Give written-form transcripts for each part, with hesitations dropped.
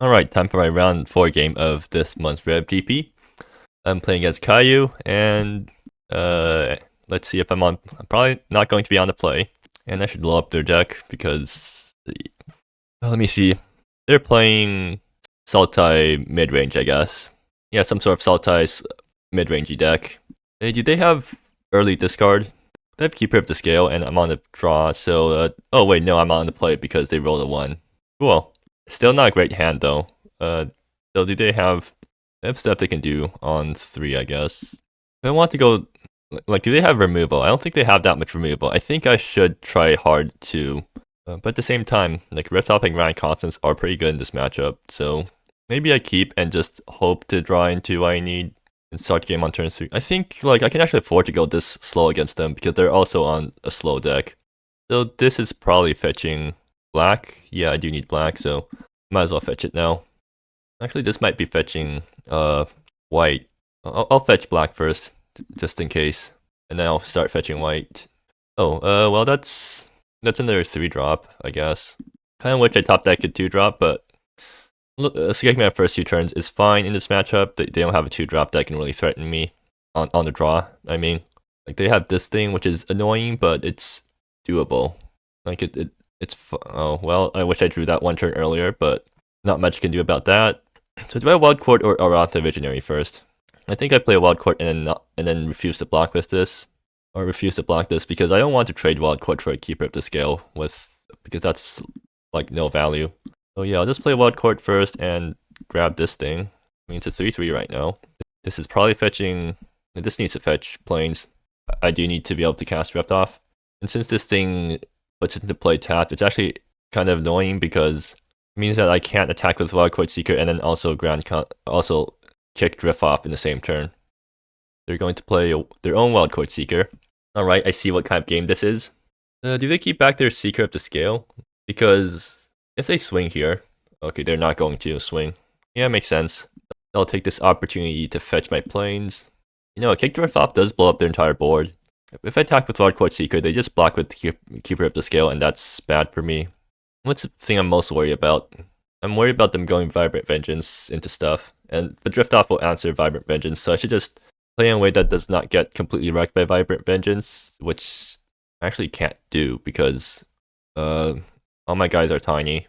Alright, time for my round 4 game of this month's REV GP. I'm playing against Kayiu, and let's see if I'm probably not going to be on the play. And I should blow up their deck because, let me see. They're playing Sultai Midrange, I guess. Yeah, some sort of Sultai mid-rangey deck. Hey, do they have early discard? They have Keeper of the Scale, and I'm on the draw, so, oh wait, no, I'm on the play because they rolled a 1. Cool. Still not a great hand though. So do they have stuff they can do on 3, I guess. I want to go, like, do they have removal? I don't think they have that much removal. I think I should try hard to, but at the same time, like, Rift Top and Grand Consonance are pretty good in this matchup, so maybe I keep and just hope to draw into what I need and start the game on turn 3. I think, like, I can actually afford to go this slow against them because they're also on a slow deck. So this is probably fetching black. Yeah, I do need black, so might as well fetch it now. Actually, this might be fetching white. I'll fetch black first, just in case, and then I'll start fetching white. Oh, well, that's another 3-drop, I guess. Kind of wish I top decked a 2-drop, but skipping my first 2 turns is fine in this matchup. They don't have a 2-drop that can really threaten me on the draw. I mean, like, they have this thing, which is annoying, but it's doable. Like, oh, well, I wish I drew that 1 turn earlier, but not much you can do about that. So do I Wild Court or Arata Visionary first? I think I play a Wild Court and then refuse to block with this. Or refuse to block this because I don't want to trade Wild Court for a Keeper of the Scale because that's, like, no value. So yeah, I'll just play Wild Court first and grab this thing. I mean, it's a 3-3 right now. This is probably fetching, this needs to fetch planes. I do need to be able to cast Rift Off. And since this thing puts it into play tapped, it's actually kind of annoying because it means that I can't attack with Wild Court Seeker and then also kick Drift Off in the same turn. They're going to play their own Wild Court Seeker. Alright, I see what kind of game this is. Do they keep back their Seeker of the Scale? Because if they swing here, okay, they're not going to swing. Yeah, makes sense. I'll take this opportunity to fetch my planes. You know, a kick Drift Off does blow up their entire board. If I attack with Wild Court Seeker, they just block with Keeper of the Scale, and that's bad for me. What's the thing I'm most worried about? I'm worried about them going Vibrant Vengeance into stuff, and the Drift Off will answer Vibrant Vengeance, so I should just play in a way that does not get completely wrecked by Vibrant Vengeance, which I actually can't do because all my guys are tiny.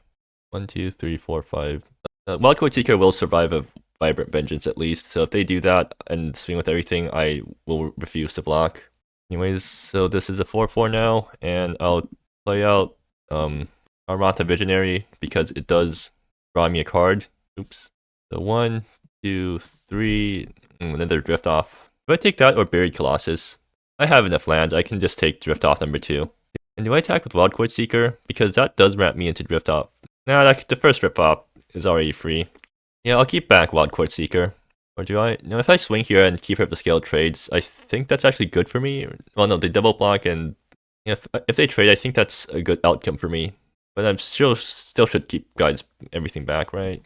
1, 2, 3, 4, 5. Wild Court Seeker will survive a Vibrant Vengeance at least, so if they do that and swing with everything, I will refuse to block. Anyways, so this is a 4-4 now, and I'll play out Arata Visionary because it does draw me a card. Oops. So 1, 2, 3, another Drift Off. Do I take that or Buried Colossus? I have enough lands, I can just take Drift Off number 2. And do I attack with Wild Court Seeker? Because that does ramp me into Drift Off. Nah, the first Drift Off is already free. Yeah, I'll keep back Wild Court Seeker. Or do I? No, if I swing here and Keeper of the Scale trades, I think that's actually good for me. Well, no, they double block, and if they trade, I think that's a good outcome for me. But I'm still should keep everything back, right?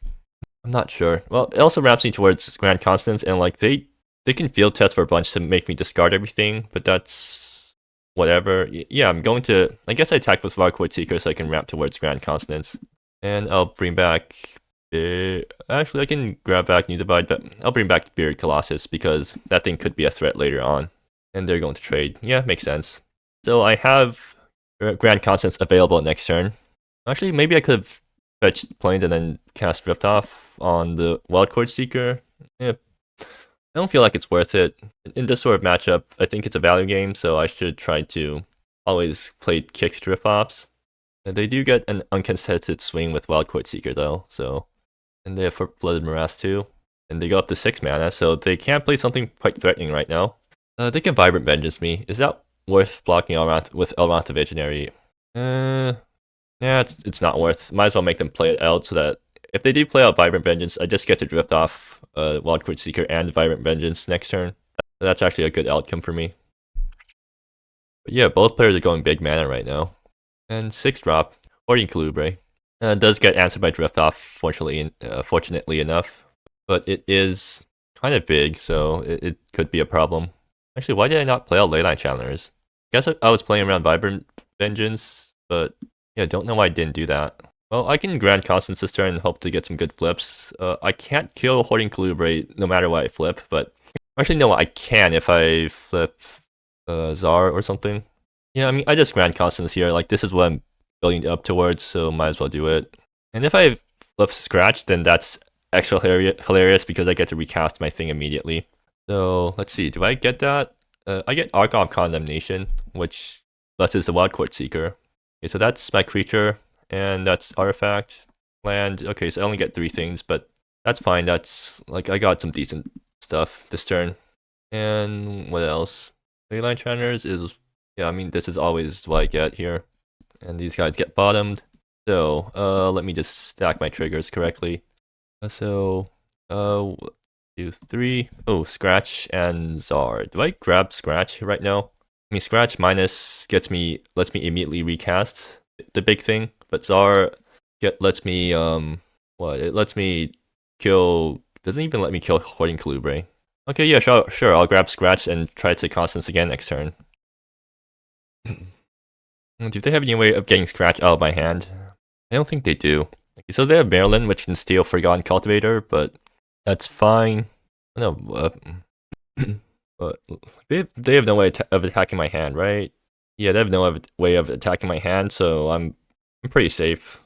I'm not sure. Well, it also ramps me towards Grand Consonance, and like they can field test for a bunch to make me discard everything, but that's whatever. Yeah, I'm going to. I guess I attack with Wild Court Seeker so I can ramp towards Grand Consonance, and I'll bring back. Actually, I can grab back New Divide, but I'll bring back Buried Colossus because that thing could be a threat later on. And they're going to trade. Yeah, makes sense. So I have Grand Consonance available next turn. Actually, maybe I could have fetched planes and then cast Drift Off on the Wild Court Seeker. Yeah, I don't feel like it's worth it. In this sort of matchup, I think it's a value game, so I should try to always play kick Drift Offs. They do get an uncontested swing with Wild Court Seeker though, so. And they have Flooded Morass too. And they go up to 6 mana, so they can't play something quite threatening right now. They can Vibrant Vengeance me. Is that worth blocking with Arata Visionary? Yeah, it's not worth. Might as well make them play it out so that if they do play out Vibrant Vengeance, I just get to Drift Off Wild Court Seeker and Vibrant Vengeance next turn. That's actually a good outcome for me. But yeah, both players are going big mana right now. And 6-drop, or Incolubre. It does get answered by Drift Off, fortunately enough. But it is kind of big, so it could be a problem. Actually, why did I not play out Leyline Challengers? I guess I was playing around Vibrant Vengeance, but yeah, don't know why I didn't do that. Well, I can Grand Consonance this turn and hope to get some good flips. I can't kill Hoarding Colubri no matter what I flip, but actually no, I can if I flip Czar or something. Yeah, I mean, I just Grand Consonance here. Like, this is what I'm building up towards, so might as well do it. And if I flip Scratch, then that's extra hilarious because I get to recast my thing immediately. So, let's see, do I get that? I get Archon Condemnation, which blesses the Wild Court Seeker. Okay, so that's my creature, and that's Artifact, Land. Okay, so I only get 3 things, but that's fine. That's, like, I got some decent stuff this turn. And what else? Leyline Channers is, yeah, I mean, this is always what I get here. And these guys get bottomed. So, let me just stack my triggers correctly. So, 2, 3. Oh, Scratch and Czar. Do I grab Scratch right now? I mean, Scratch minus lets me immediately recast the big thing, but Czar lets me it lets me kill. Doesn't even let me kill Hoarding Colubri. Okay, yeah, sure. I'll grab Scratch and try to Constance again next turn. Do they have any way of getting Scratch out of my hand? I don't think they do. Okay, so they have Maryland, which can steal Forgotten Cultivator, but that's fine. No, but they have no way of attacking my hand, right? Yeah, they have no way of attacking my hand, so I'm pretty safe.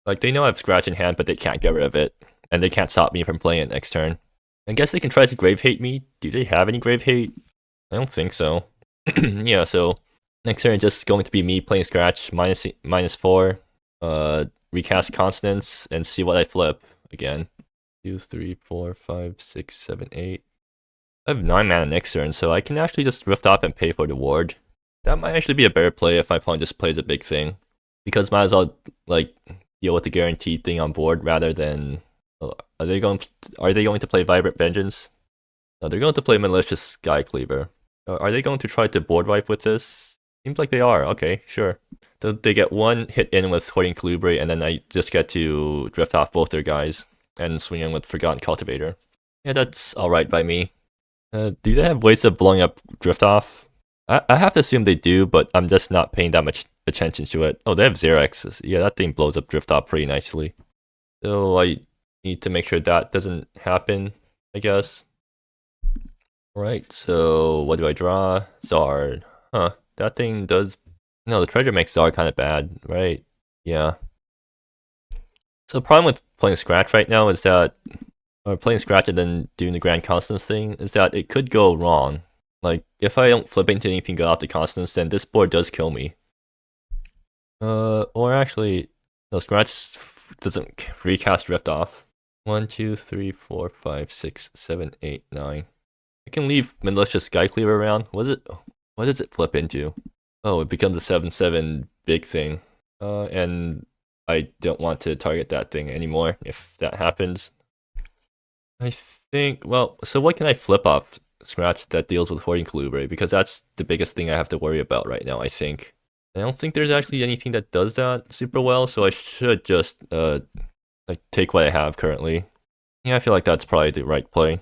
Like, they know I have Scratch in hand, but they can't get rid of it, and they can't stop me from playing it next turn. I guess they can try to Grave Hate me. Do they have any Grave Hate? I don't think so. Yeah, so next turn is just going to be me playing Scratch, -4, recast Consonance, and see what I flip again. 2, 3, 4, 5, 6, 7, 8. I have 9 mana next turn, so I can actually just Rift off and pay for the ward. That might actually be a better play if my opponent just plays a big thing. Because might as well, like, deal with the guaranteed thing on board rather than... Are they going to play Vibrant Vengeance? No, they're going to play Malicious Skycleaver. Are they going to try to board wipe with this? Seems like they are. Okay, sure. They get 1 hit in with Hoarding Colubri, and then I just get to drift off both their guys and swing in with Forgotten Cultivator. Yeah, that's alright by me. Do they have ways of blowing up drift off? I have to assume they do, but I'm just not paying that much attention to it. Oh, they have Xerax. Yeah, that thing blows up drift off pretty nicely. So I need to make sure that doesn't happen, I guess. Alright, so what do I draw? Zard. Huh, that thing does... No, the treasure makes Zard kind of bad, right? Yeah. So the problem with playing Scratch right now is that... Or playing Scratch and then doing the Grand Constance thing, is that it could go wrong. Like, if I don't flip into anything go out to Constance, then this board does kill me. Or actually... No, Scratch doesn't recast Rift off. 1, 2, 3, 4, 5, 6, 7, 8, 9. I can leave Malicious Skycleaver around. What does it flip into? Oh, it becomes a 7/7 big thing. And I don't want to target that thing anymore if that happens. I think, well, so what can I flip off Scratch that deals with Hoarding Colubri? Because that's the biggest thing I have to worry about right now, I think. I don't think there's actually anything that does that super well, so I should just like take what I have currently. Yeah, I feel like that's probably the right play.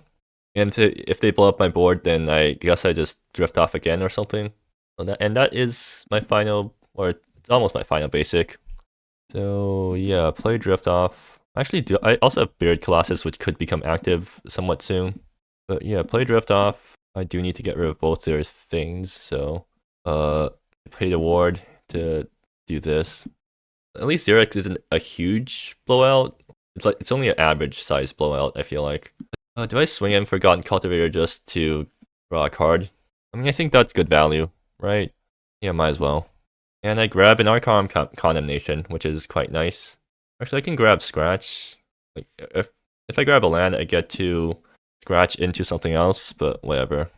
And if they blow up my board, then I guess I just drift off again or something. And that is my final, or it's almost my final basic. So yeah, play drift off. Actually, I also have Beard Colossus, which could become active somewhat soon. But yeah, play drift off. I do need to get rid of both their things, so pay the ward to do this. At least Xerax isn't a huge blowout. It's only an average size blowout, I feel like. Do I swing in Forgotten Cultivator just to draw a card? I mean, I think that's good value, right? Yeah, might as well. And I grab an Archon Condemnation, which is quite nice. Actually, I can grab Scratch. Like, if I grab a land, I get to Scratch into something else, but whatever.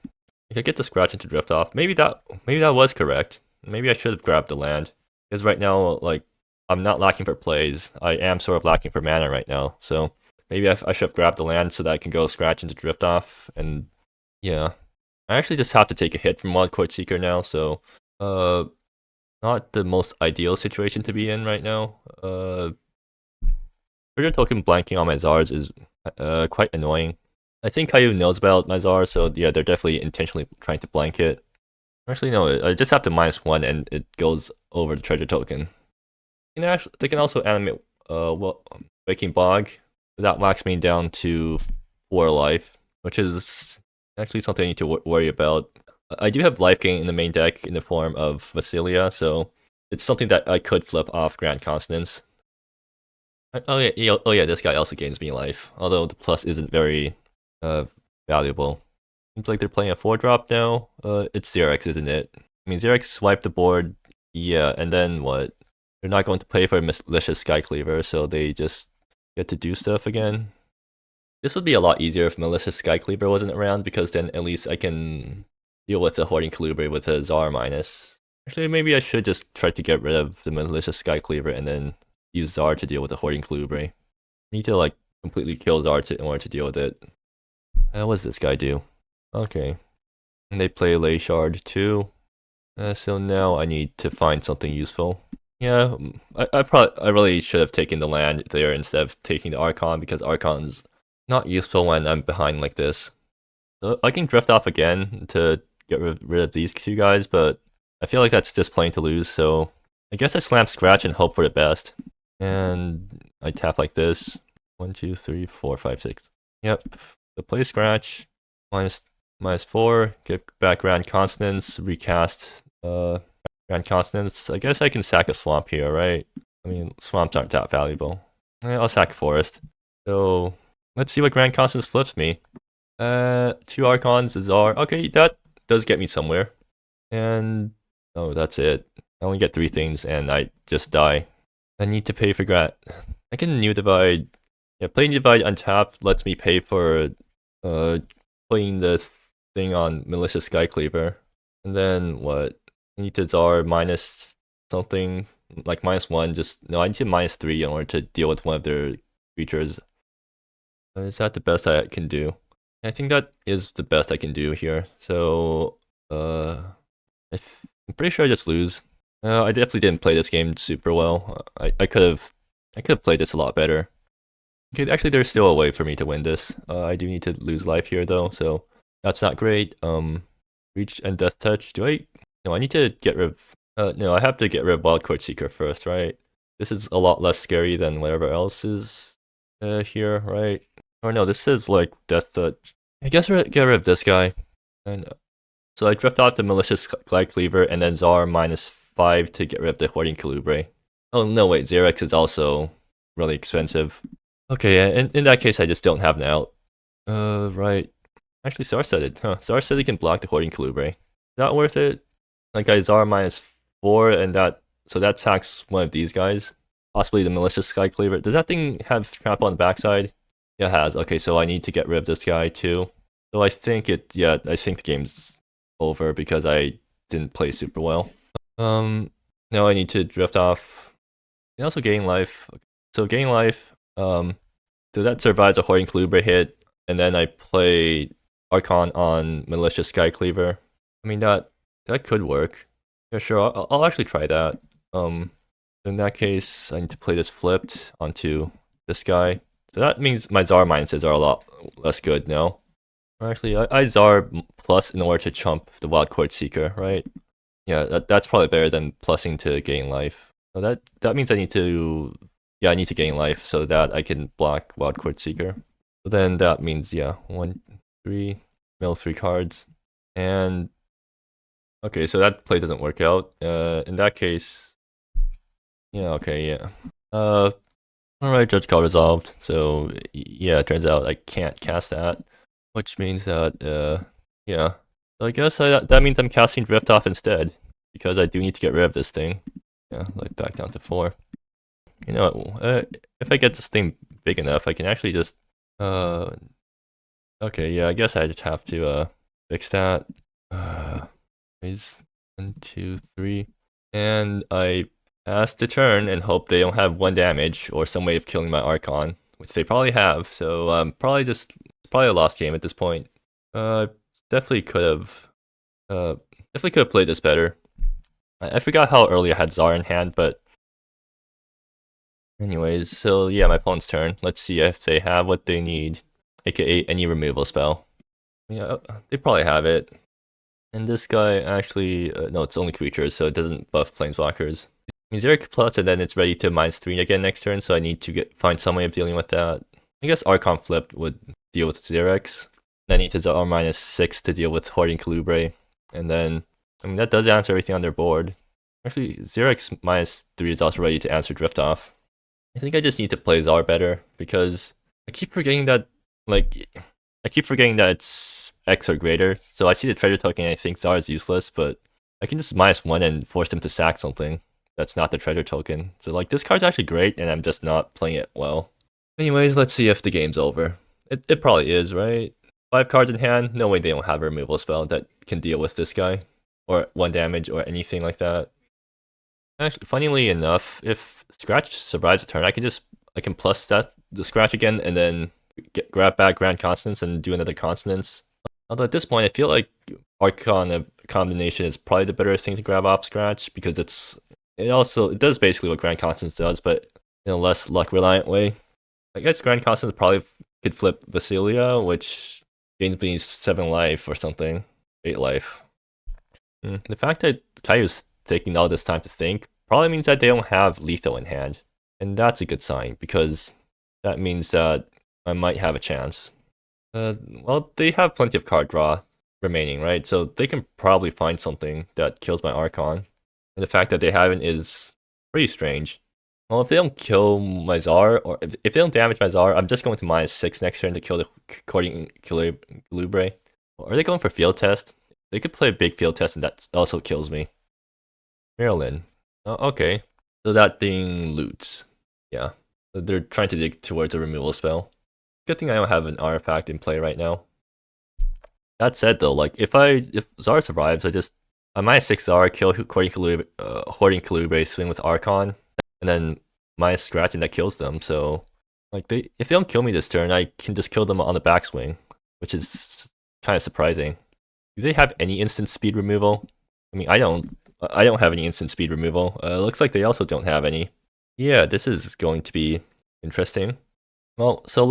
I get to Scratch into Drift Off. Maybe that was correct. Maybe I should have grabbed the land. Because right now, like, I'm not lacking for plays. I am sort of lacking for mana right now, so maybe I should have grabbed the land so that I can go Scratch into Drift Off, and yeah. I actually just have to take a hit from Wild Court Seeker now, so not the most ideal situation to be in right now. Treasure token blanking on my Zars is quite annoying. I think kayiu knows about my Zar, so yeah, they're definitely intentionally trying to blank it. Actually, no, I just have to -1 and it goes over the treasure token. They can also animate Waking Bog. That knocks me down to 4 life, which is actually something I need to worry about. I do have life gain in the main deck in the form of Vasilia, so it's something that I could flip off Grand Consonance. Oh yeah, this guy also gains me life, although the plus isn't very valuable. Seems like they're playing a 4-drop now. It's Xerx, isn't it? I mean, Xerx swiped the board, yeah, and then what? They're not going to play for Malicious Skycleaver, so they just get to do stuff again. This would be a lot easier if Malicious Skycleaver wasn't around, because then at least I can deal with the Hoarding Colubri with a Zar minus. Actually, maybe I should just try to get rid of the Malicious Skycleaver and then use Zar to deal with the Hoarding Colubri. I need to like completely kill Zar in order to deal with it. What does this guy do? Okay. And they play Ley Shard too. So now I need to find something useful. Yeah, I really should have taken the land there instead of taking the Archon, because Archon's not useful when I'm behind like this. So I can drift off again to get rid of these 2 guys, but I feel like that's just playing to lose, so I guess I slam Scratch and hope for the best. And I tap like this. 1, 2, 3, 4, 5, 6. Yep. So play Scratch. Minus 4. Get back Grand Consonance. Recast Grand Consonance. I guess I can sack a Swamp here, right? I mean, Swamps aren't that valuable. I'll sack Forest. So let's see what Grand Consonance flips me. 2 Archons, a Zar. Okay, that does get me somewhere. And oh, that's it. I only get 3 things and I just die. I need to pay for I can New Divide. Yeah, playing Divide untapped lets me pay for playing this thing on Malicious Skycleaver. And then what? I need to Zar minus something, like -1. No, I need to -3 in order to deal with one of their creatures. Is that the best I can do? I think that is the best I can do here. So I'm pretty sure I just lose. I definitely didn't play this game super well. I could have played this a lot better. Okay, actually there's still a way for me to win this. I do need to lose life here though, so that's not great. Reach and Death Touch. No, I need to get rid of... no, I have to get rid of Wildcard Seeker first, right? This is a lot less scary than whatever else is here, right? Or no, this is like Death Touch. I guess get rid of this guy. And so I drift off the Malicious Skycleaver and then Zar -5 to get rid of the Hoarding Colubri. Oh no, wait, Xerx is also really expensive. Okay, in that case I just don't have an out. Right. Actually, Zar-Studded, huh? Zar-Studded can block the Hoarding Colubri. Is that worth it? Like I Zar -4 and so that sacks one of these guys. Possibly the Malicious Skycleaver. Does that thing have Trample on the backside? Yeah, it has. Okay, so I need to get rid of this guy too. So I think I think the game's over because I didn't play super well. Now I need to drift off. And also gain life. So gain life. So that survives a Hoarding Colubri hit, and then I play Archon on Malicious Skycleaver. I mean that could work. Yeah, sure. I'll actually try that. In that case, I need to play this flipped onto this guy. So that means my Zar minuses are a lot less good now. Actually, I Zar plus in order to chump the Wildcard Seeker, right? Yeah, that's probably better than plussing to gain life. So that means I need to gain life so that I can block Wildcard Seeker. So then that means 1, 3, mill 3 cards, and okay, so that play doesn't work out. In that case, alright, Judge Call resolved. So yeah, it turns out I can't cast that, which means that So I guess that means I'm casting Drift Off instead, because I do need to get rid of this thing. Yeah, like back down to 4. You know, if I get this thing big enough, I can actually just okay, yeah, I guess I just have to fix that. Is 1, 2, 3, and I pass the turn and hope they don't have 1 damage or some way of killing my Archon, which they probably have. So probably a lost game at this point. Definitely could have played this better. I forgot how early I had Zar in hand, but anyways, so yeah, my opponent's turn. Let's see if they have what they need, aka any removal spell. Yeah, they probably have it. And this guy actually, no, it's only creatures, so it doesn't buff planeswalkers. mean, Xeric plus, and then it's ready to -3 again next turn, so I need to find some way of dealing with that. I guess Archon flipped would deal with Xerix. I need to Zar -6 to deal with Hoarding Colubre. And then, I mean, that does answer everything on their board. Actually, Xerix -3 is also ready to answer Drift Off. I think I just need to play Zar better, because I keep forgetting that, like, it's X or greater. So I see the treasure token and I think Zar is useless, but I can just -1 and force them to sack something that's not the treasure token. So like, this card's actually great, and I'm just not playing it well. Anyways, let's see if the game's over. It probably is, right? 5 cards in hand, no way they don't have a removal spell that can deal with this guy. Or 1 damage or anything like that. Actually, funnily enough, if Scratch survives a turn, I can plus the Scratch again and then grab back Grand Consonance and do another Consonance. Although at this point, I feel like Archon combination is probably the better thing to grab off Scratch, because it does basically what Grand Consonance does, but in a less luck reliant way. I guess Grand Consonance probably could flip Vasilia, which gains me 7 life or something, 8 life. The fact that Kaiyu's taking all this time to think probably means that they don't have lethal in hand, and that's a good sign, because that means that I might have a chance. Well, they have plenty of card draw remaining, right? So they can probably find something that kills my Archon, and the fact that they haven't is pretty strange. Well, if they don't kill my Zar, or if they don't damage my Zar, I'm just going to -6 next turn to kill the Hoarding Colubre. Are they going for field test? They could play a big field test and that also kills me. Maryland. Oh, okay. So that thing loots. Yeah. They're trying to dig towards a removal spell. Good thing I don't have an artifact in play right now. That said though, like if Zar survives, I -6 Zar, kill Hoarding Colubre, swing with Archon, and then -Scratch, and that kills them. So like if they don't kill me this turn, I can just kill them on the backswing, which is kind of surprising. Do they have any instant speed removal? I mean, I don't have any instant speed removal. Looks like they also don't have any. Yeah, this is going to be interesting. Well, so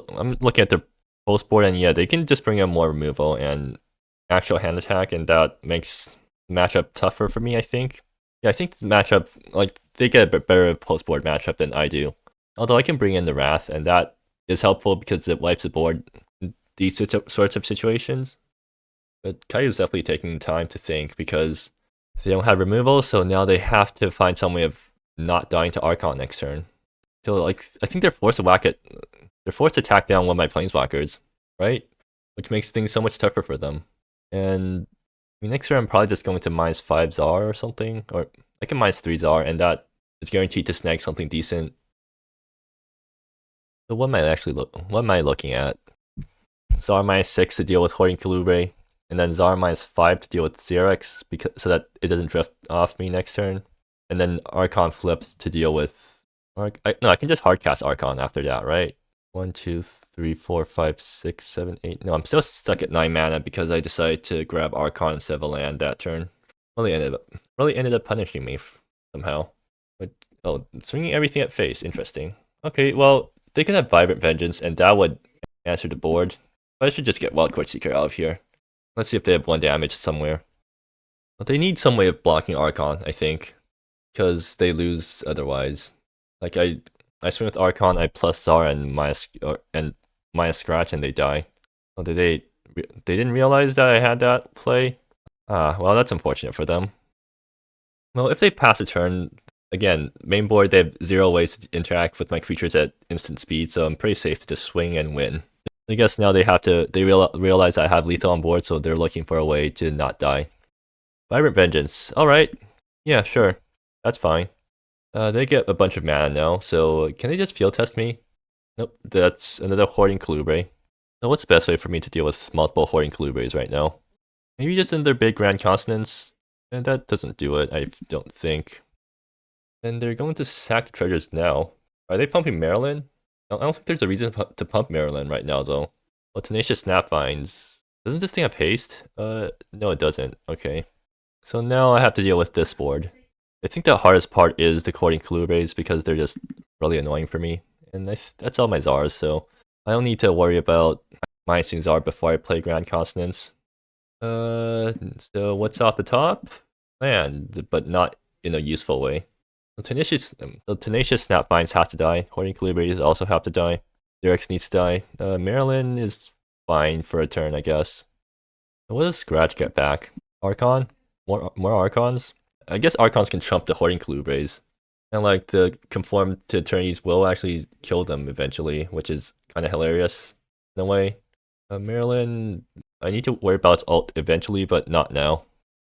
I'm looking at their post board, and yeah, they can just bring in more removal and actual hand attack, and that makes the matchup tougher for me, I think. Yeah, I think the matchup, like, they get a bit better post board matchup than I do. Although I can bring in the Wrath, and that is helpful because it wipes the board in these sorts of situations. But Kaiyu's definitely taking time to think, because they don't have removal, so now they have to find some way of not dying to Archon next turn. So like, I think they're forced to attack down one of my Planeswalkers, right? Which makes things so much tougher for them. And I mean, next turn I'm probably just going to -5 Zar or something, or I can -3 Zar, and that is guaranteed to snag something decent. So what am I looking at? Zar -6 to deal with Hoarding Colubre, and then Zar -5 to deal with Xerix, so that it doesn't drift off me next turn, and then Archon flipped to deal with. I can just hardcast Archon after that, right? 1, 2, 3, 4, 5, 6, 7, 8. No, I'm still stuck at 9 mana because I decided to grab Archon instead of a land that turn. Really ended up punishing me somehow. But swinging everything at face, interesting. Okay, well, they can have Vibrant Vengeance, and that would answer the board. But I should just get Wildcard Seeker out of here. Let's see if they have 1 damage somewhere. But they need some way of blocking Archon, I think, because they lose otherwise. Like I swing with Archon, I plus Zar and Scratch, and they die. Oh, they didn't realize that I had that play? Well, that's unfortunate for them. Well, if they pass a turn, again, main board, they have 0 ways to interact with my creatures at instant speed, so I'm pretty safe to just swing and win. I guess now they realize I have lethal on board, so they're looking for a way to not die. Vibrant Vengeance. Alright. Yeah, sure. That's fine. They get a bunch of mana now, so can they just field test me? Nope, that's another Hoarding Colubre. So what's the best way for me to deal with multiple Hoarding Colubres right now? Maybe just another big Grand Consonance? And that doesn't do it, I don't think. And they're going to sack the treasures now. Are they pumping Maryland? I don't think there's a reason to pump Maryland right now, though. Well, Tenacious Snapvines. Doesn't this thing have haste? No, it doesn't. Okay. So now I have to deal with this board. I think the hardest part is the Hoarding Colubres, because they're just really annoying for me. And that's all my Zars, so I don't need to worry about minusing Zar before I play Grand Consonance. So what's off the top? Land, but not in a useful way. The tenacious Snapvines have to die. Hoarding Colubri's also have to die. Xerix needs to die. Marilyn is fine for a turn, I guess. What does Scratch get back? Archon? More Archons? I guess Archons can trump the Hoarding Colubri's. And like the conform to attorneys will actually kill them eventually, which is kind of hilarious in a way. Marilyn, I need to worry about its ult eventually, but not now.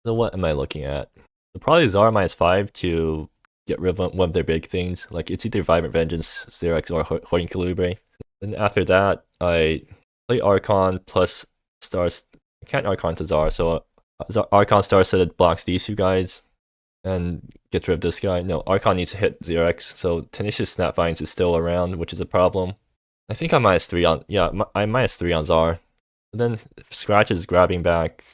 So what am I looking at? So probably Zara -5 to get rid of one of their big things. Like it's either Vibrant Vengeance, Xerix, or Hoarding Colibri. Then after that, I play Archon plus stars. I can't Archon to Zara, so Archon star set it blocks these two guys and gets rid of this guy. No, Archon needs to hit Xerix, so Tenacious Snapvines is still around, which is a problem. I think I'm -3 on, yeah, I'm -3 on Zar. And then Scratch is grabbing back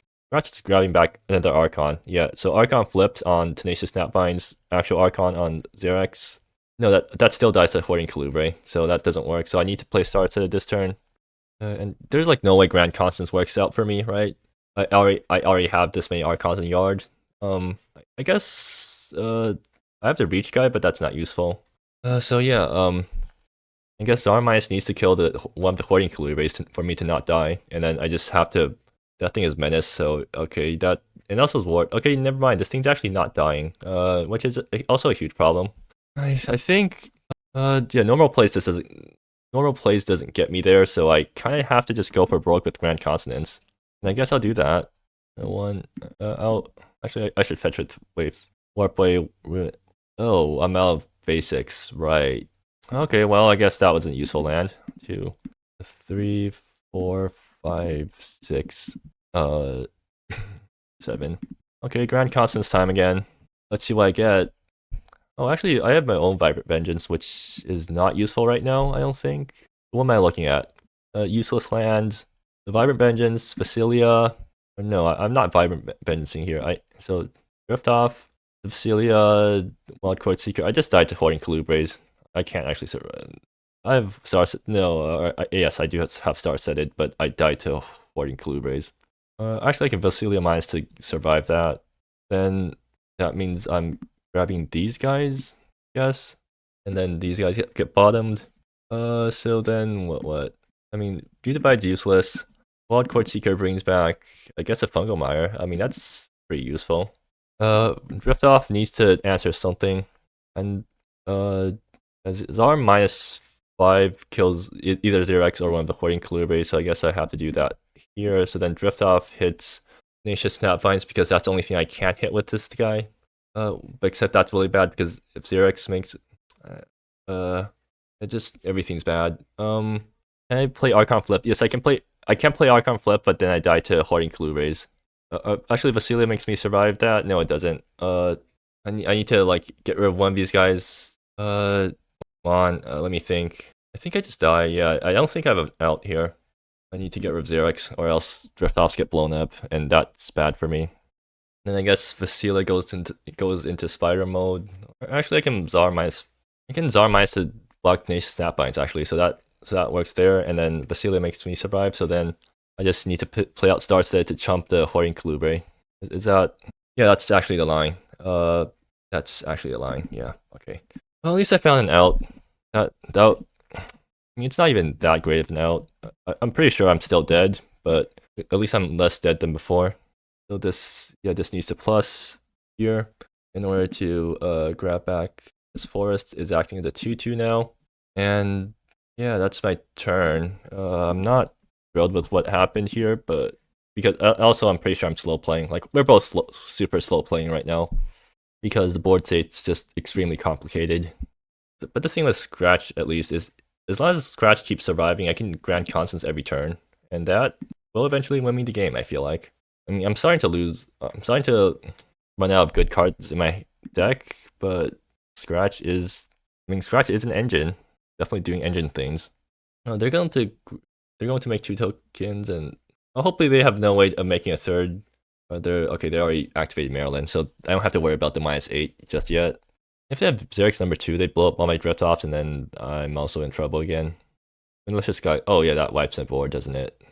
another Archon. Yeah, so Archon flipped on Tenacious Snapvines, actual Archon on Xerix. No, that still dies to Hoarding Colubri, so that doesn't work. So I need to play Start Set this turn. And there's like no way Grand Constance works out for me, right? I already have this many Archons in yard. I guess I have the Reach guy, but that's not useful. So yeah, I guess Zarmice needs to kill one of the Hoarding Colubris for me to not die, and then I just have to. That thing is Menace, so okay, that and also Ward. Okay, never mind. This thing's actually not dying, which is also a huge problem. I think yeah, normal plays doesn't get me there, so I kind of have to just go for broke with Grand Consonance, and I guess I'll do that. I should fetch it with Warp Way. Oh, I'm out of basics, right? Okay, well, I guess that was a useful land. 2, 3, 4, 5, 6, 7. Okay, Grand Constance time again. Let's see what I get. Oh, actually, I have my own Vibrant Vengeance, which is not useful right now, I don't think. What am I looking at? Useless lands. The Vibrant Vengeance, Facilia. No, I'm not Vibrant Vengeancing here. So, Drift Off, Facilia, Wild Court Seeker. I just died to Hoarding Colubres. I can't actually survive. I have star set. No, yes, I do have star setted, but I died to Hoarding Colubres. Actually, I can Facilia Mines to survive that. Then that means I'm grabbing these guys, yes, and then these guys get bottomed. So then what? I mean, Beautified's useless. Wild Court Seeker brings back, I guess, a Fungal Mire. I mean, that's pretty useful. Drift Off needs to answer something, and Zar -5 kills either Xerix or one of the Hoarding Colubri, so I guess I have to do that here. So then Drift Off hits Tenacious Snapvines because that's the only thing I can't hit with this guy. Except that's really bad because if Xerix makes everything's bad. Can I play Archon Flip? Yes, I can play Archon Flip, but then I die to Hoarding Colubris. Actually, Vasilia makes me survive that. No, it doesn't. I need to like get rid of one of these guys. Come on, let me think. I think I just die. Yeah, I don't think I have an out here. I need to get rid of Xerix, or else Drift Offs get blown up, and that's bad for me. Then I guess Vasila goes into Spider mode. Actually, I can Zarmice to block Tenacious Snapvines actually, so that works there. And then Vasila makes me survive. So then I just need to play out Starstead to chump the Hoarding Colubri. Is that? Yeah, that's actually the line. That's actually the line. Yeah. Okay. Well, at least I found an out. I mean, it's not even that great of an out. I'm pretty sure I'm still dead, but at least I'm less dead than before. So this needs to plus here in order to grab back this forest. Is acting as a 2/2 now, and yeah, that's my turn. I'm not thrilled with what happened here, but because also I'm pretty sure I'm slow playing. Like we're both super slow playing right now because the board state's just extremely complicated. But the thing with Scratch at least is as long as Scratch keeps surviving, I can Grand Constance every turn, and that will eventually win me the game. I feel like. I mean, I'm starting to lose. I'm starting to run out of good cards in my deck, but Scratch is an engine, definitely doing engine things. They're going to make 2 tokens, and hopefully they have no way of making a third. They already activated Maryland, so I don't have to worry about the -8 just yet. If they have Xerix number 2, they blow up all my Drift Offs, and then I'm also in trouble again. Malicious guy. Oh yeah, that wipes my board, doesn't it?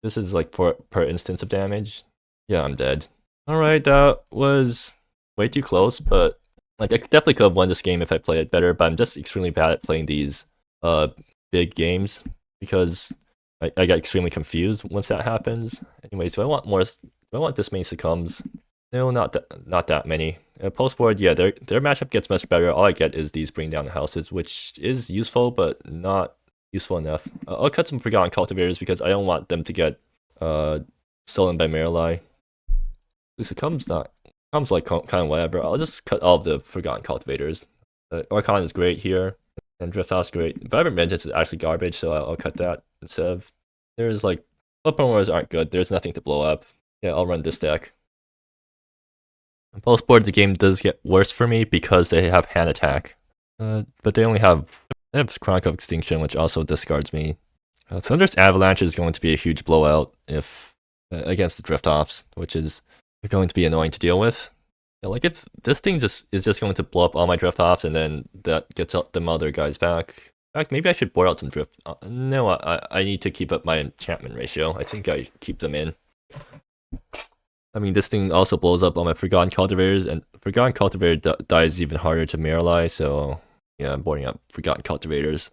This is like per instance of damage. Yeah, I'm dead. Alright, that was way too close, but Like, I definitely could have won this game if I played it better, but I'm just extremely bad at playing these big games because I got extremely confused once that happens. Anyways, do I want more? Do I want this many succumbs? No, not that many. Post board, yeah, their matchup gets much better. All I get is these bring down the houses, which is useful, but not useful enough. I'll cut some Forgotten Cultivators because I don't want them to get stolen by Miralai. Succumbs not comes like kind of whatever. I'll just cut all of the Forgotten Cultivators. Archon is great here, and Drift House great. Vibrant Vengeance is actually garbage, so I'll cut that instead of. There's like open wars aren't good. There's nothing to blow up. Yeah, I'll run this deck. On post board, the game does get worse for me because they have hand attack, but they have Chronic of Extinction, which also discards me. Thunderous Avalanche is going to be a huge blowout if against the Drift Offs, which is going to be annoying to deal with. Yeah, like if this thing is just going to blow up all my Drift Offs and then that gets them other guys back. In fact, maybe I should board out some Drift. No, I need to keep up my enchantment ratio. I think I keep them in. I mean, this thing also blows up all my Forgotten Cultivators, and Forgotten Cultivator dies even harder to Miralai, so yeah, I'm boarding up Forgotten Cultivators.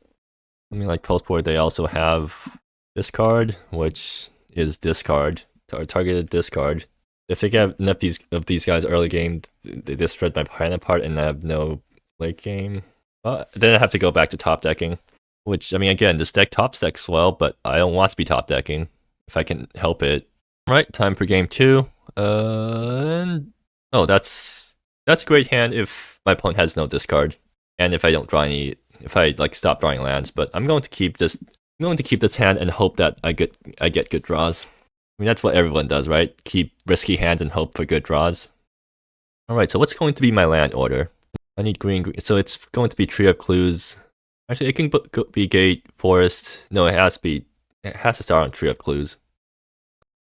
I mean, like post board, they also have discard, which is discard, or targeted discard. If they get enough of these guys early game, they just shred my hand apart and I have no late game. Then I have to go back to top decking, which, I mean, again, this deck top decks well, but I don't want to be top decking if I can help it. Right, time for game 2. Oh, that's a great hand if my opponent has no discard, and if I don't draw any, if I like stop drawing lands. But I'm going to keep this hand and hope that I get good draws. I mean, that's what everyone does, right? Keep risky hands and hope for good draws. All right, so what's going to be my land order? I need green. So it's going to be Tree of Clues. Actually, it can be Gate, Forest. No, it has to start on Tree of Clues.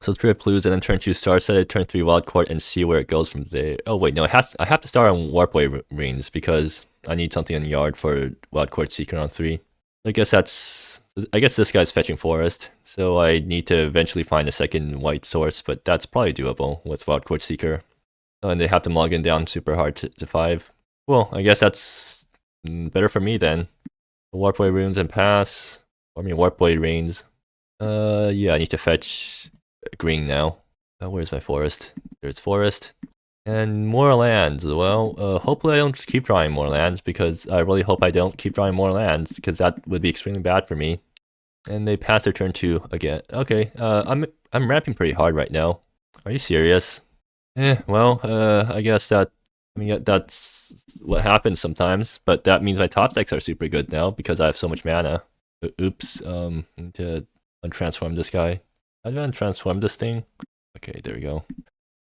So Tree of Clues, and then turn 2 Star Set it, turn 3 Wild Court, and see where it goes from there. Oh wait, no, I have to start on Warpway Rings because I need something in the yard for Wild Court Seeker on 3. I guess this guy's fetching Forest, so I need to eventually find a second white source, but that's probably doable with Wild Court Seeker. Oh, and they have to mulligan down super hard to 5. Well, I guess that's better for me then. Warpway Runes and pass. I mean, Warpway Rains. Yeah, I need to fetch green now. Where's my forest? There's forest. And more lands. Well, hopefully I don't just keep drawing more lands, because I really hope I don't keep drawing more lands, because that would be extremely bad for me. And they pass their turn 2 again. Okay, I'm ramping pretty hard right now. Are you serious? Well, I guess that's what happens sometimes, but that means my top decks are super good now, because I have so much mana. Oops, need to untransform this guy. How do I untransform this thing? Okay, there we go.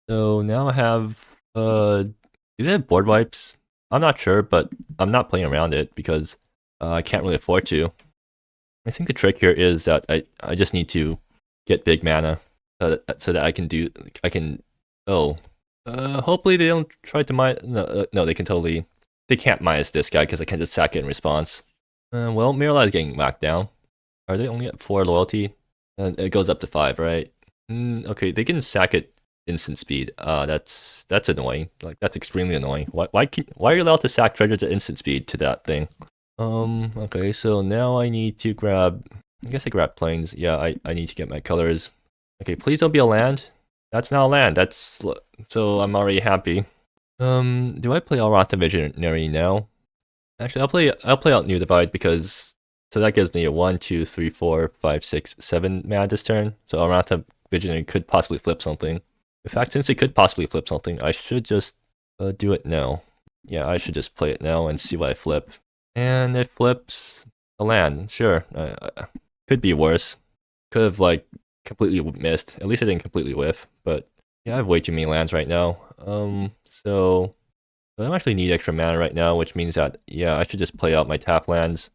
So now I have, do they have board wipes? I'm not sure, but I'm not playing around it because I can't really afford to. I think the trick here is that I just need to get big mana so that I can, hopefully they don't try to no, they can't minus this guy because I can just sack it in response. Well, Miralai is getting whacked down. Are they only at 4 loyalty? It goes up to 5, right? Okay, they can sack it instant speed. That's annoying. Like, that's extremely annoying. Why are you allowed to sack treasures at instant speed to that thing? Okay, so now I need to grab, I guess I grab planes. Yeah, I need to get my colors. Okay, please don't be a land. That's not a land. So I'm already happy. Do I play Alrata Visionary now? Actually, I'll play out New Divide because, so that gives me a 1, 2, 3, 4, 5, 6, 7 mana this turn. So Alrata Visionary could possibly flip something. In fact, since it could possibly flip something, I should just do it now. Yeah, I should just play it now and see what I flip. And it flips a land. Sure, could be worse. Could have like completely missed. At least I didn't completely whiff. But yeah, I have way too many lands right now. So I don't actually need extra mana right now, which means that, yeah, I should just play out my tap lands.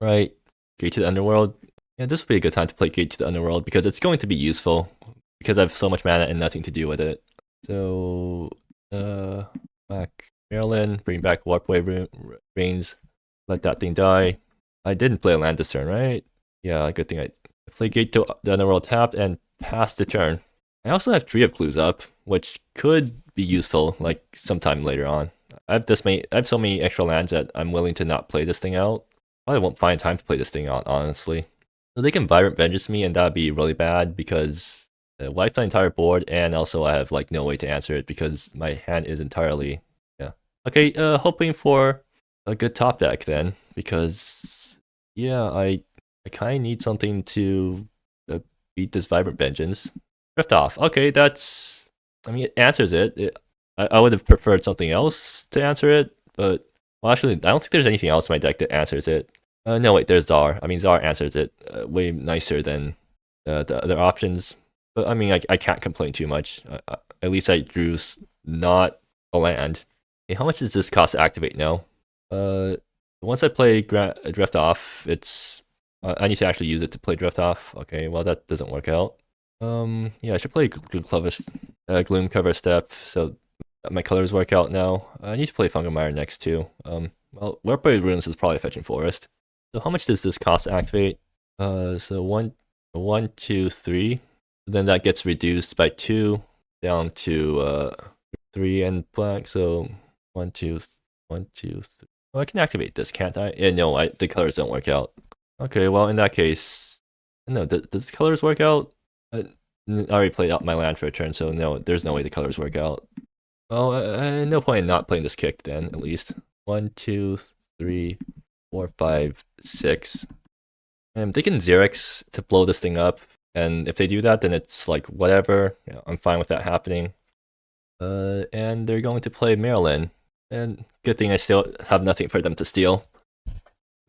Right, Gate to the Underworld. Yeah, this would be a good time to play Gate to the Underworld because it's going to be useful because I have so much mana and nothing to do with it. So, back Maryland, bring back Warpway Rains, let that thing die. I didn't play a land this turn, right? Yeah, good thing I play Gate to the Underworld tapped and passed the turn. I also have Tree of Clues up, which could be useful, like, sometime later on. I have so many extra lands that I'm willing to not play this thing out. Probably won't find time to play this thing out, honestly. So they can Vibrant Vengeance me, and that'd be really bad because wipe the entire board, and also I have like no way to answer it because my hand is entirely Okay. Hoping for a good top deck then, because yeah, I kind of need something to beat this Vibrant Vengeance. Drift Off. Okay, that's. I mean, it answers it. I would have preferred something else to answer it, but well, actually, I don't think there's anything else in my deck that answers it. No, wait, there's Czar. I mean, Czar answers it way nicer than the other options. But I mean, I can't complain too much. At least I drew not a land. Okay, how much does this cost to activate now? Once I play Drift Off, it's I need to actually use it to play Drift Off. Okay, well that doesn't work out. Yeah, I should play Gloom Cover Step so my colors work out now. I need to play Fungal Mire next too. Well, Warpblade Runes is probably Fetching Forest. So how much does this cost to activate? So one, 2, 3. Then that gets reduced by 2 down to 3 and black. So 1, 2, 1, 2, 3. Oh, I can activate this, can't I? Yeah, no, the colors don't work out. Okay, well in that case, no, does the colors work out? I already played out my land for a turn, so no, there's no way the colors work out. Well, no point in not playing this kick then, at least. 1, 2, 3, 4, 5, 6. I'm thinking Xerix to blow this thing up, and if they do that, then it's like whatever. You know, I'm fine with that happening. And they're going to play Maryland, and good thing I still have nothing for them to steal.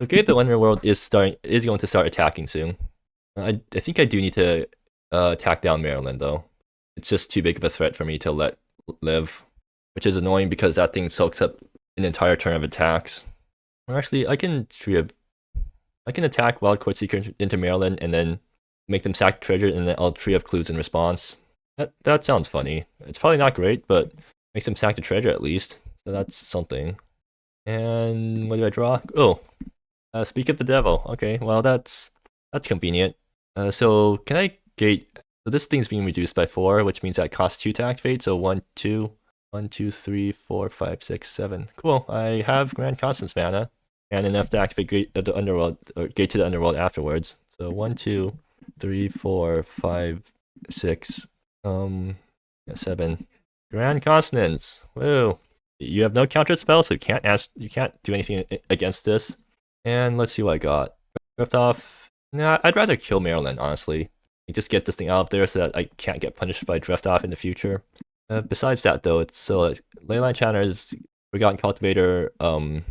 Okay, the Underworld is going to start attacking soon. I think I do need to attack down Maryland though. It's just too big of a threat for me to let live, which is annoying because that thing soaks up an entire turn of attacks. Or actually, I can attack Wild Court Seeker into Maryland and then make them sack treasure, and then I'll tree of clues in response. That sounds funny. It's probably not great, but makes them sack the treasure at least. So that's something. And what do I draw? Oh, Speak of the Devil. Okay, well that's convenient. So can I gate? So this thing's being reduced by 4, which means that costs 2 to activate. So 1, 2, 1, 2, 3, 4, 5, 6, 7. Cool. I have Grand Consonance mana and enough to activate Gate to the Underworld afterwards. So 1, 2, 3, 4, 5, 6, 7. Grand Consonance. Woo! You have no counter spell, so you can't do anything against this. And let's see what I got. Drift Off. Nah, I'd rather kill Maryland, honestly. Just get this thing out of there so that I can't get punished by Drift Off in the future. Besides that, though, it's so Leyline Channers, Forgotten Cultivator. I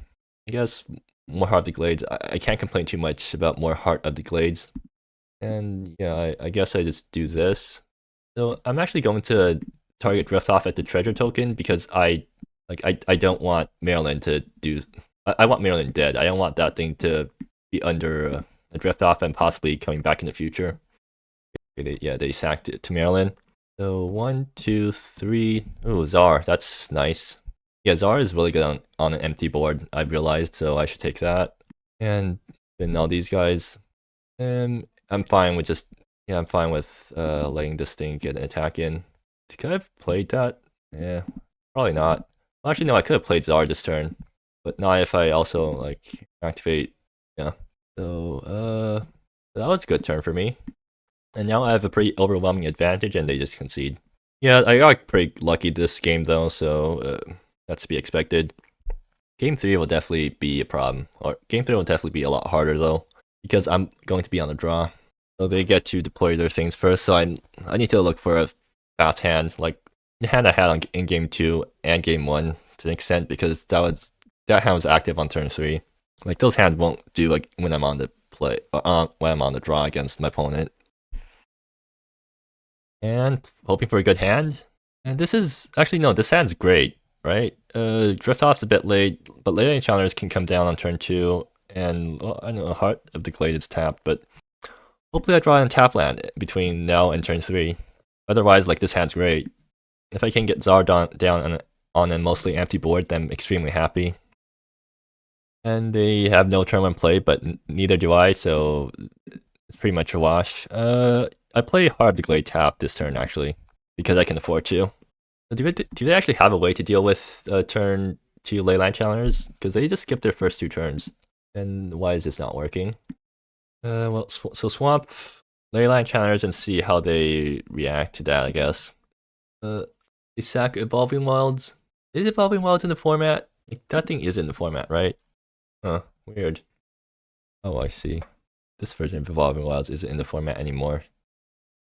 guess more Heart of the Glades. I can't complain too much about more Heart of the Glades. And yeah, I guess I just do this. So I'm actually going to target Drift Off at the treasure token because I don't want Maryland to do. I want Maryland dead. I don't want that thing to be under a Drift Off and possibly coming back in the future. They sacked it to Maryland. So 1, 2, 3. Ooh, Czar. That's nice. Yeah, Czar is really good on an empty board, I've realized, so I should take that. And then all these guys. I'm fine with letting this thing get an attack in. Could I have played that? Yeah, probably not. Well, actually, no, I could have played Czar this turn, but not if I also like activate. Yeah. So that was a good turn for me. And now I have a pretty overwhelming advantage, and they just concede. Yeah, I got pretty lucky this game though, so that's to be expected. Game 3 will definitely be a problem, or Game 3 will definitely be a lot harder though, because I'm going to be on the draw. So they get to deploy their things first, so I need to look for a fast hand, like the hand I had in Game 2 and Game 1 to an extent, because that hand was active on turn 3. Like those hands won't do like when I'm on the play, when I'm on the draw against my opponent. And hoping for a good hand. And this is actually no, this hand's great, right? Drift Off's a bit late, but late challengers can come down on turn 2, and well, I know Heart of the Glade is tapped, but hopefully I draw in tap land between now and turn 3. Otherwise, like this hand's great. If I can get Czar down on a mostly empty board, then I'm extremely happy. And they have no turn 1 play, but neither do I, so it's pretty much a wash. I play Heart of the Glade tap this turn actually, because I can afford to. Do they actually have a way to deal with turn 2 Leyline Challengers, because they just skipped their first 2 turns. And why is this not working? Well, so swamp Leyline Challengers and see how they react to that, I guess. They sack Evolving Wilds. Is Evolving Wilds in the format? Like, that thing is in the format, right? Huh, weird. Oh, I see. This version of Evolving Wilds isn't in the format anymore.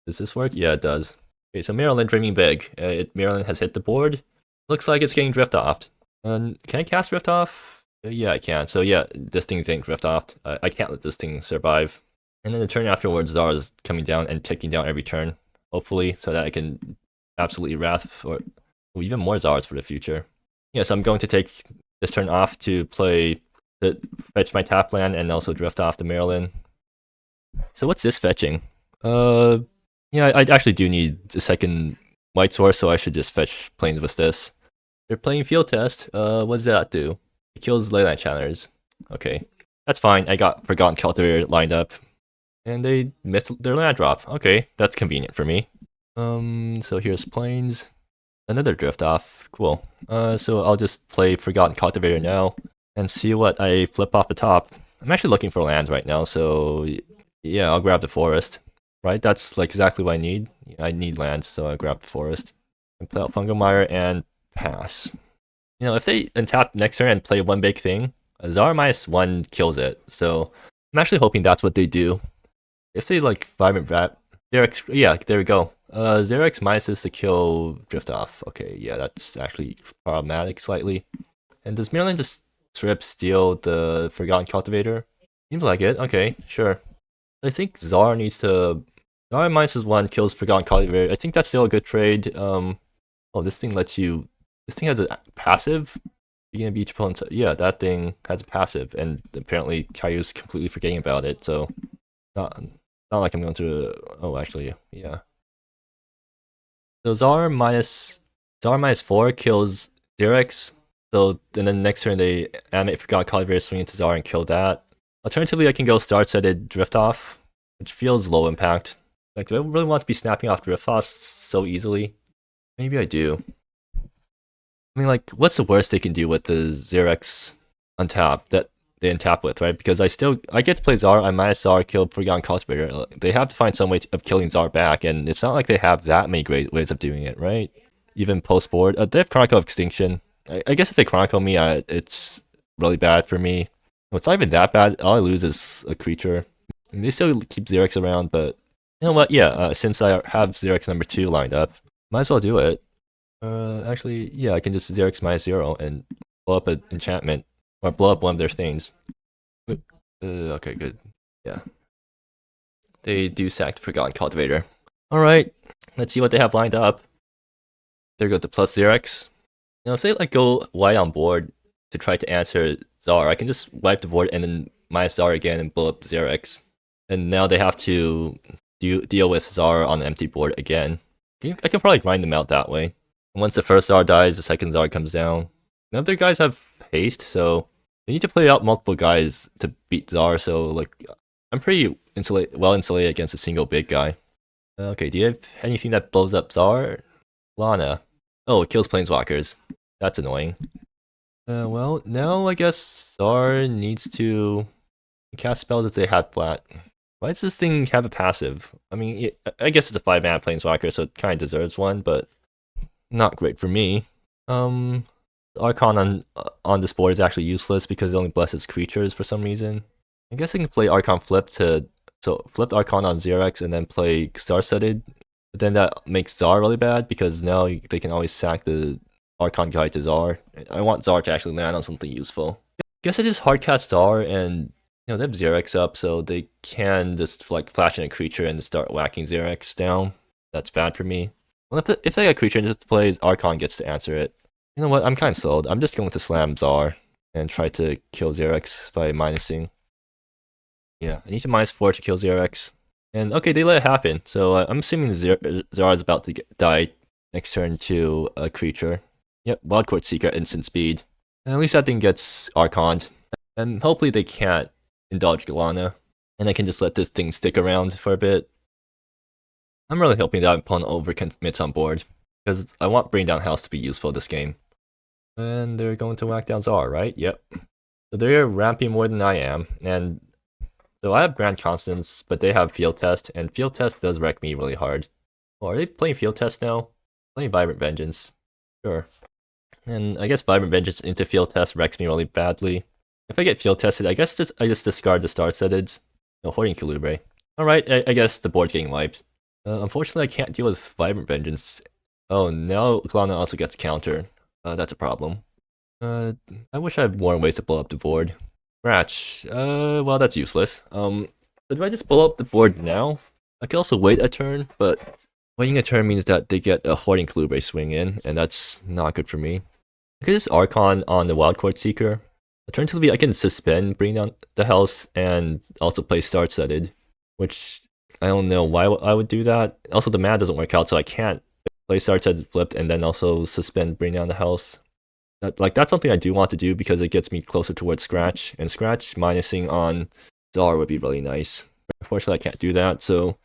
Does this work? Yeah, it does. Okay, so Maryland dreaming big. Maryland has hit the board. Looks like it's getting drift offed. Can I cast drift off? Yeah, I can. So yeah, this thing's getting drift offed. I can't let this thing survive. And then the turn afterwards, Zara is coming down and ticking down every turn, hopefully, so that I can absolutely wrath or even more Zars for the future. Yeah, so I'm going to take this turn off to play fetch my tap land and also drift off the Maryland. So what's this fetching? Yeah, I actually do need a second white source, so I should just fetch planes with this. They're playing field test. What does that do? It kills Leyline Challengers. Okay, that's fine. I got Forgotten Cultivator lined up, and they missed their land drop. Okay, that's convenient for me. So here's planes. Another drift off. Cool. So I'll just play Forgotten Cultivator now and see what I flip off the top. I'm actually looking for lands right now, so yeah, I'll grab the forest. Right, that's like exactly what I need. I need lands, so I grab the forest and play out Fungal Mire and pass. You know, if they untap next turn and play one big thing, Zara -1 kills it. So I'm actually hoping that's what they do. If they like Vibrant Vat, Xerax, yeah, there we go. Xerax -is to kill Drift Off. Okay, yeah, that's actually problematic slightly. And does Maryland just strip steal the Forgotten Cultivator? Seems like it. Okay, sure. I think Zara needs to. Zara -1 kills Forgotten Cultivator. I think that's still a good trade. Oh, this thing lets you. This thing has a passive. Beginning of each opponent's. Yeah, that thing has a passive, and apparently Kayiu's completely forgetting about it. So, not like I'm going to. Oh, actually, yeah. So Zara -4 kills Xerax. So then the next turn they animate Forgotten Cultivator, swing into Zara and kill that. Alternatively, I can go Star-Setted Drift Off, which feels low impact. Like, do I really want to be snapping off Drift Offs so easily? Maybe I do. I mean, like, what's the worst they can do with the Xerax untap that they untap with, right? Because I get to play Zara, I minus Zara, kill Forgotten Cultivator. They have to find some way of killing Zara back, and it's not like they have that many great ways of doing it, right? Even post-board. They have Chronicle of Extinction. I guess if they Chronicle me, it's really bad for me. It's not even that bad. All I lose is a creature. I mean, they still keep Xerax around, but you know what? Yeah, since I have Xerax number 2 lined up, might as well do it. Actually, yeah, I can just Xerax -0 and blow up an enchantment or blow up one of their things. Okay, good. Yeah, they do sack the Forgotten Cultivator. All right, let's see what they have lined up. There go the plus Xerax. You know, if they like go white on board to try to answer Zara, I can just wipe the board and then minus Zara again and blow up Xerax. And now they have to deal with Zara on the empty board again. I can probably grind them out that way. And once the first Zara dies, the second Zara comes down. None of their guys have haste, so they need to play out multiple guys to beat Zara. So like, I'm pretty well insulated against a single big guy. Okay, do you have anything that blows up Zara? Lana. Oh, it kills Planeswalkers. That's annoying. Well, now I guess Zara needs to cast spells if they had flat. Why does this thing have a passive? I mean, I guess it's a 5-mana Planeswalker, so it kind of deserves one, but not great for me. Archon on this board is actually useless because it only blesses creatures for some reason. I guess I can play Archon flip flip Archon on Xerax and then play Star-Setted. But then that makes Zara really bad because now they can always sack the Archon guy to Zara. I want Zara to actually land on something useful. I guess I just hardcast Zara and you know they have Xerax up, so they can just like flash in a creature and start whacking Xerax down. That's bad for me. Well, if they got a creature into play, Archon gets to answer it. You know what? I'm kind of sold. I'm just going to slam Zara and try to kill Xerax by minusing. Yeah, I need to -4 to kill Xerax. And okay, they let it happen. So I'm assuming Zara is about to die next turn to a creature. Yep, Wildcourt Seeker, instant speed. And at least that thing gets Archoned. And hopefully they can't indulge Galana. And I can just let this thing stick around for a bit. I'm really hoping that opponent overcommits on board. Because I want Bring Down House to be useful this game. And they're going to whack down Czar, right? Yep. So they're ramping more than I am, and so I have Grand Consonance, but they have Field Test, and Field Test does wreck me really hard. Oh, are they playing Field Test now? Playing Vibrant Vengeance. Sure. And I guess Vibrant Vengeance into Field Test wrecks me really badly. If I get Field Tested, I guess I just discard the Star-Setted. No, Hoarding Calibre. Alright, I guess the board's getting wiped. Unfortunately, I can't deal with Vibrant Vengeance. Oh, now Glana also gets counter. That's a problem. I wish I had more ways to blow up the board. Scratch. Well, that's useless. So do I just blow up the board now? I can also wait a turn, but waiting a turn means that they get a Hoarding Calibre swing in, and that's not good for me. I could just Archon on the Wildcard Seeker. Alternatively, I can suspend, bring down the house, and also play Star-Setted, which I don't know why I would do that. Also, the mana doesn't work out, so I can't play Star-Setted flipped and then also suspend, bring down the house. That's something I do want to do because it gets me closer towards Scratch, and Scratch minusing on Czar would be really nice. Unfortunately, I can't do that, so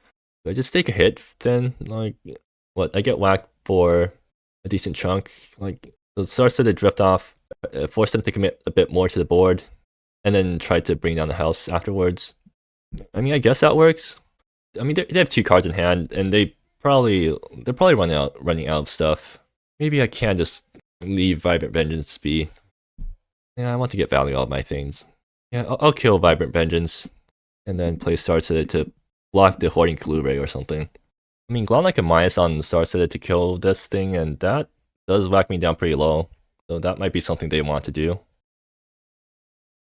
I just take a hit then. Like, what? I get whacked for a decent chunk. Like, so Star-Setted drift off, force them to commit a bit more to the board, and then try to bring down the house afterwards. I mean, I guess that works. I mean, they have 2 cards in hand, and they're probably running out of stuff. Maybe I can just leave Vibrant Vengeance be. Yeah, I want to get value out of my things. Yeah, I'll kill Vibrant Vengeance, and then play Star-Setted to block the Hoarding Calibre or something. I mean, Glana can minus on Star-Setted to kill this thing, and that does whack me down pretty low. So that might be something they want to do.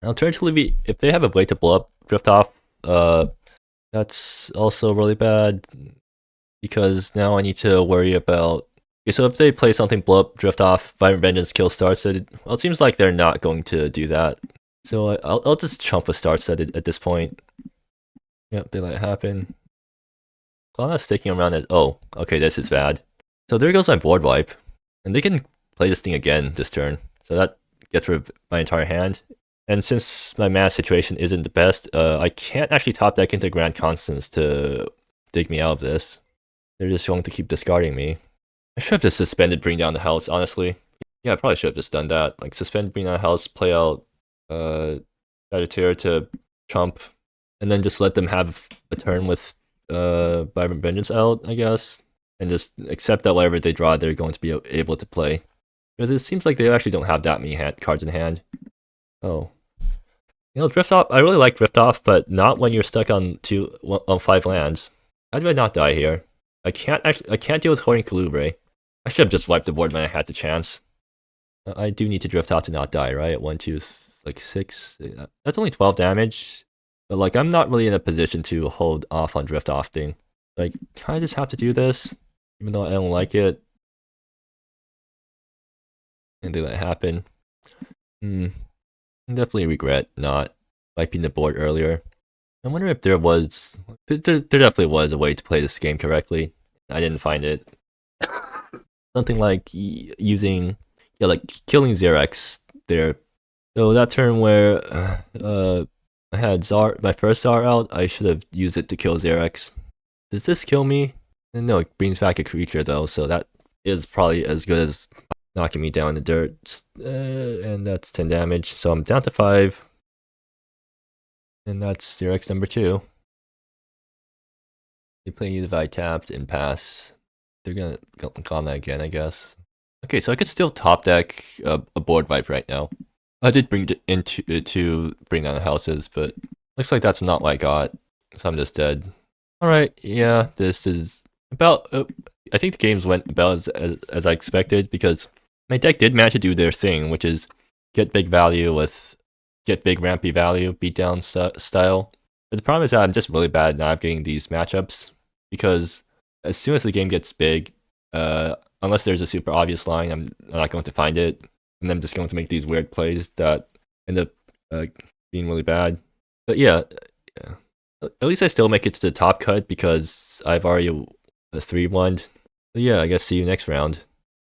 Alternatively, if they have a way to blow up Drift Off, that's also really bad, because now I need to worry about... Okay, so if they play something blow up, Drift Off, Vibrant Vengeance, kill Star-Setted, well, it seems like they're not going to do that. So I'll just chump with Star-Setted at this point. Yep, they let it happen. Glana's sticking around at... Oh, okay, this is bad. So there goes my board wipe. And they can play this thing again this turn. So that gets rid of my entire hand. And since my mana situation isn't the best, I can't actually top deck into Grand Consonance to dig me out of this. They're just going to keep discarding me. I should have just suspended, bring down the house, honestly. Yeah, I probably should have just done that. Like, suspend, bring down the house, play out Sagittaire to chump, and then just let them have a turn with Vibrant Vengeance out, I guess. And just accept that whatever they draw, they're going to be able to play. Because it seems like they actually don't have that many cards in hand. Oh. You know, Drift Off, I really like Drift Off, but not when you're stuck on 5 lands. How do I not die here? I can't deal with Hoarding Calibre. I should have just wiped the board when I had the chance. I do need to Drift Off to not die, right? 1, 2, 6. That's only 12 damage. But like, I'm not really in a position to hold off on Drift Off thing. Like, can I just have to do this? Even though I don't like it. And they let it happen. I definitely regret not wiping the board earlier. I wonder if there definitely was a way to play this game correctly. I didn't find it. Something like using, like killing Xerax there. So that turn where I had my first Czar out, I should have used it to kill Xerax. Does this kill me? No, it brings back a creature though, so that is probably as good as knocking me down in the dirt. And that's 10 damage, so I'm down to 5. And that's Xerax number 2. They play either if I tapped and pass. They're gonna call that again, I guess. Okay, so I could still top deck a board wipe right now. I did bring it into to bring down the houses, but looks like that's not what I got, so I'm just dead. Alright, yeah, this is about... I think the games went about as I expected, because my deck did manage to do their thing, which is get big value with get big rampy value, beatdown style. But the problem is that I'm just really bad at navigating these matchups, because as soon as the game gets big, unless there's a super obvious line, I'm not going to find it, and I'm just going to make these weird plays that end up being really bad. But yeah, at least I still make it to the top cut because I've already 3-1'd. But yeah, I guess see you next round.